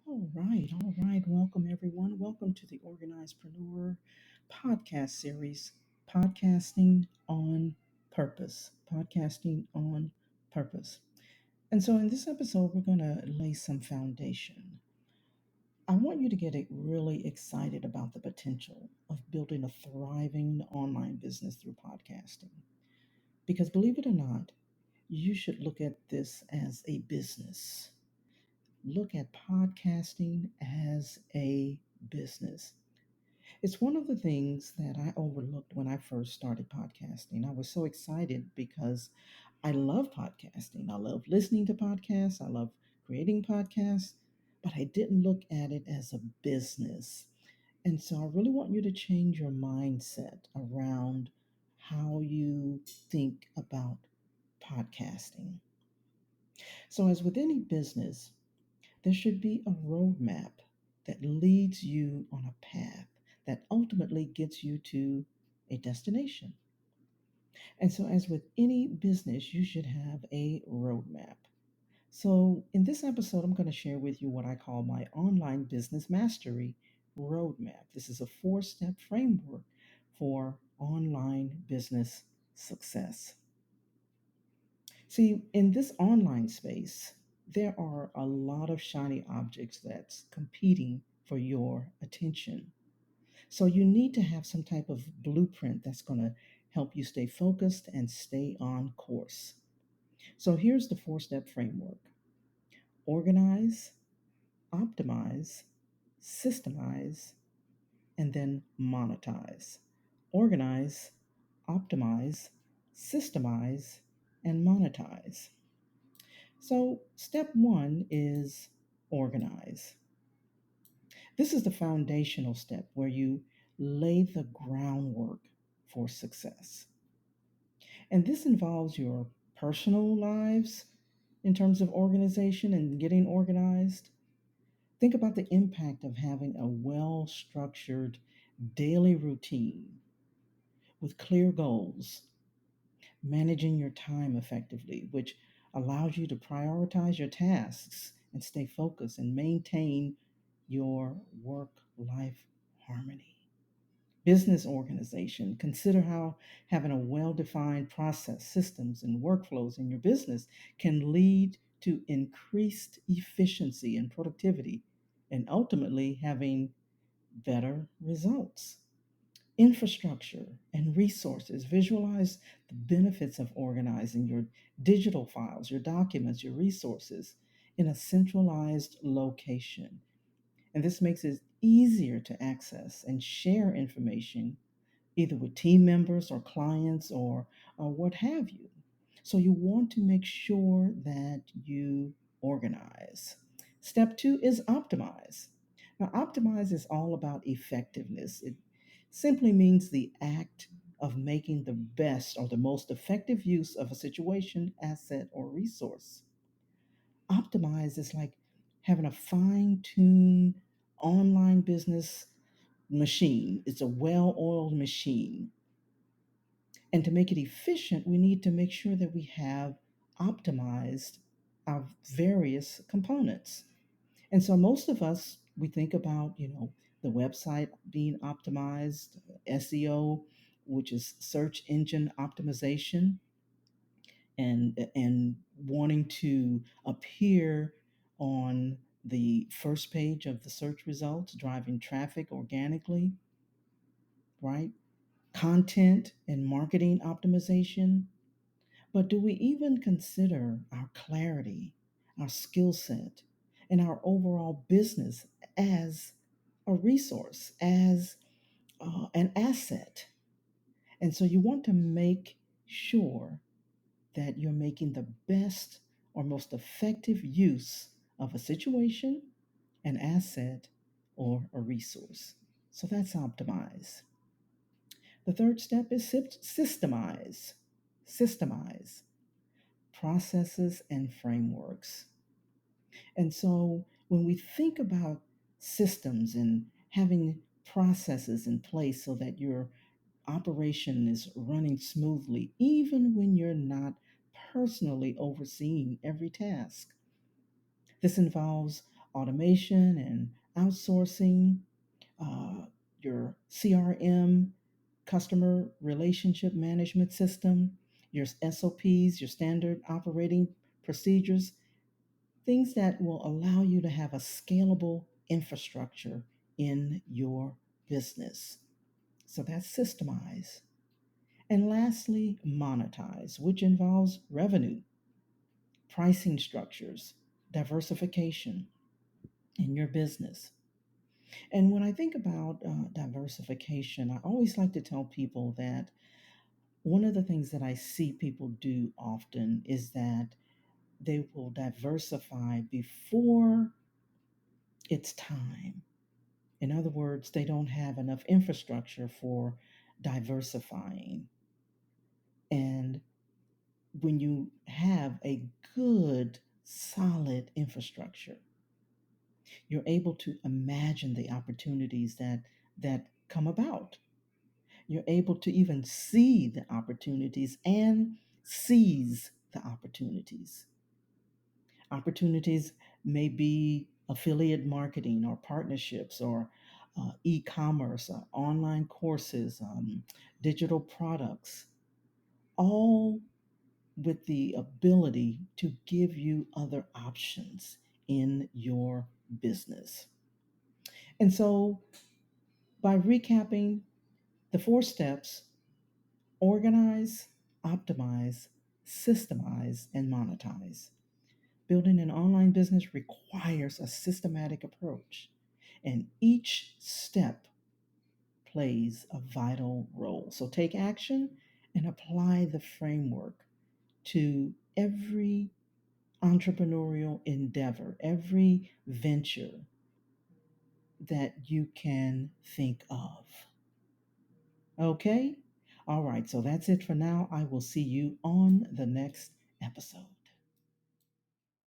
All right. Welcome, everyone. Welcome to the Organizedpreneur podcast series, Podcasting on Purpose. Podcasting on Purpose. And so, in this episode, we're going to lay some foundation. I want you to get really excited about the potential of building a thriving online business through podcasting. Because believe it or not, you should look at this as a business. Look at podcasting as a business. It's one of the things that I overlooked when I first started podcasting. I was so excited because I love podcasting. I love listening to podcasts. I love creating podcasts, but I didn't look at it as a business. And so I really want you to change your mindset around how you think about podcasting. So, as with any business, there should be a roadmap that leads you on a path that ultimately gets you to a destination. And so, as with any business, you should have a roadmap. So, in this episode, I'm going to share with you what I call my online business mastery roadmap. This is a 4 step framework for online business success. See, in this online space, there are a lot of shiny objects that's competing for your attention. So you need to have some type of blueprint that's going to help you stay focused and stay on course. So here's the 4 step framework: organize, optimize, systemize, and then monetize. Organize, optimize, systemize, and monetize. So, step one is organize. This is the foundational step where you lay the groundwork for success. And this involves your personal lives in terms of organization and getting organized. Think about the impact of having a well structured daily routine with clear goals, managing your time effectively, which allows you to prioritize your tasks and stay focused and maintain your work life harmony. Business organization. Consider how having a well defined process, systems, and workflows in your business can lead to increased efficiency and productivity and ultimately having better results. Infrastructure and resources. Visualize the benefits of organizing your digital files, your documents, your resources in a centralized location. And this makes it easier to access and share information either with team members or clients or what have you. So you want to make sure that you organize. Step two is optimize. Now, optimize is all about effectiveness. It simply means the act of making the best or the most effective use of a situation, asset, or resource. Optimize is like having a fine tuned online business machine. It's a well oiled machine. And to make it efficient, we need to make sure that we have optimized our various components. And so most of us, we think about, the website being optimized, SEO, which is search engine optimization, and wanting to appear on the first page of the search results, driving traffic organically, right? Content and marketing optimization. But do we even consider our clarity, our skill set, and our overall business as a resource, as an asset? And so you want to make sure that you're making the best or most effective use of a situation, an asset, or a resource. So that's optimize. The third step is systemize. Systemize processes and frameworks. And so when we think about systems and having processes in place so that your operation is running smoothly, even when you're not personally overseeing every task, this involves automation and outsourcing, uh, your CRM, customer relationship management system, your SOPs, your standard operating procedures, things that will allow you to have a scalable infrastructure in your business. So that's systemize. And lastly, monetize, which involves revenue, pricing structures, diversification in your business. And when I think about diversification, I always like to tell people that one of the things that I see people do often is that they will diversify before it's time. In other words, they don't have enough infrastructure for diversifying. And when you have a good, solid infrastructure, you're able to imagine the opportunities that come about. You're able to even see the opportunities and seize the opportunities. Opportunities may be affiliate marketing or partnerships or e commerce, online courses, digital products, all with the ability to give you other options in your business. And so, by recapping the four steps: organize, optimize, systemize, and monetize. Building an online business requires a systematic approach, and each step plays a vital role. So take action and apply the framework to every entrepreneurial endeavor, every venture that you can think of. Okay? All right, so that's it for now. I will see you on the next episode.